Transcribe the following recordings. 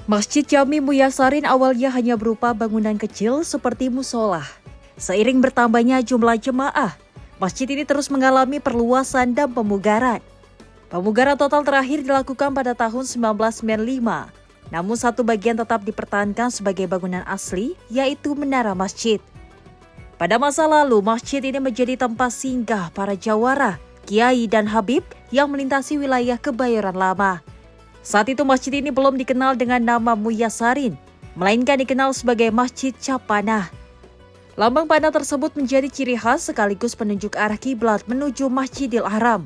Masjid Jami Muyasarin awalnya hanya berupa bangunan kecil seperti musola. Seiring bertambahnya jumlah jemaah, masjid ini terus mengalami perluasan dan pemugaran. Pemugaran total terakhir dilakukan pada tahun 1995, namun satu bagian tetap dipertahankan sebagai bangunan asli, yaitu menara masjid. Pada masa lalu, masjid ini menjadi tempat singgah para jawara, kiai dan habib yang melintasi wilayah Kebayoran Lama. Saat itu masjid ini belum dikenal dengan nama Muyasarin, melainkan dikenal sebagai Masjid Capanah. Lambang panah tersebut menjadi ciri khas sekaligus penunjuk arah kiblat menuju Masjidil Haram.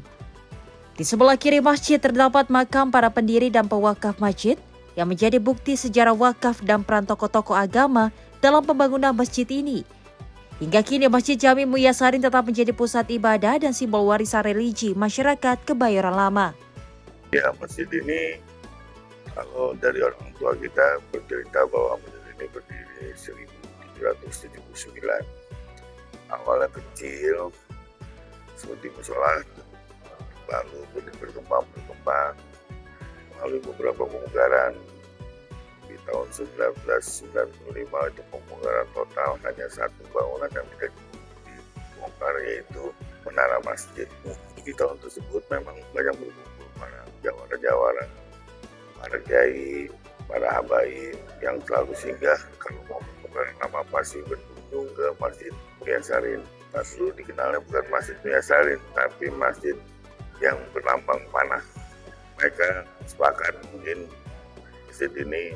Di sebelah kiri masjid terdapat makam para pendiri dan pewakaf masjid yang menjadi bukti sejarah wakaf dan peran tokoh-tokoh agama dalam pembangunan masjid ini. Hingga kini Masjid Jami Muyasarin tetap menjadi pusat ibadah dan simbol warisan religi masyarakat Kebayoran Lama. Ya, masjid ini kalau dari orang tua kita bercerita bahwa masjid ini berdiri 1779. Awalnya kecil, seperti musola, lalu berkembang melalui beberapa pemugaran. Di tahun 1995 itu pemugaran total hanya satu bangunan yang tidak dibongkar, yaitu menara masjid. Di tahun tersebut memang banyak berkumpul para jawara-jawara, para kiai, para habaib yang selalu singgah kalau mau berperan nama pasti berkunjung ke Masjid Muyasarin. Lalu dikenalnya bukan Masjid Muyasarin, tapi masjid yang berlambang panah. Mereka sepakat mungkin masjid ini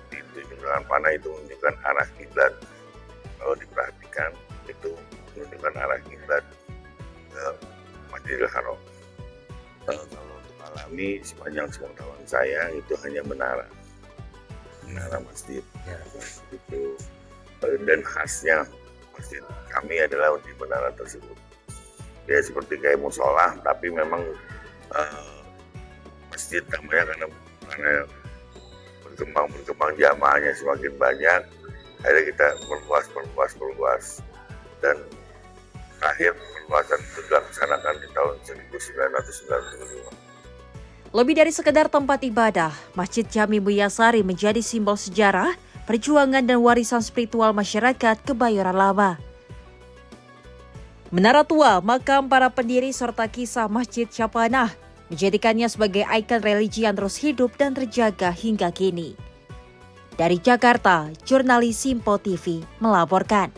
ditunjuk dengan panah itu menunjukkan arah kiblat. Kalau diperhatikan itu menunjukkan arah kiblat ke Masjidil Haram. Kalau untuk alami sepanjang sepengetahuan saya itu hanya menara masjid ya, itu. Dan khasnya masjid kami adalah di menara tersebut. Dia seperti kayak musola, tapi memang masjid namanya karena berkembang jamaahnya semakin banyak. Akhirnya kita perluas dan terakhir perluasan itu dilaksanakan di tahun 1995. Lebih dari sekedar tempat ibadah, Masjid Jami Muyasarin menjadi simbol sejarah, perjuangan dan warisan spiritual masyarakat Kebayoran Lama. Menara tua, makam para pendiri serta kisah Masjid Capanah menjadikannya sebagai ikon religi yang terus hidup dan terjaga hingga kini. Dari Jakarta, jurnalis Simpo TV melaporkan.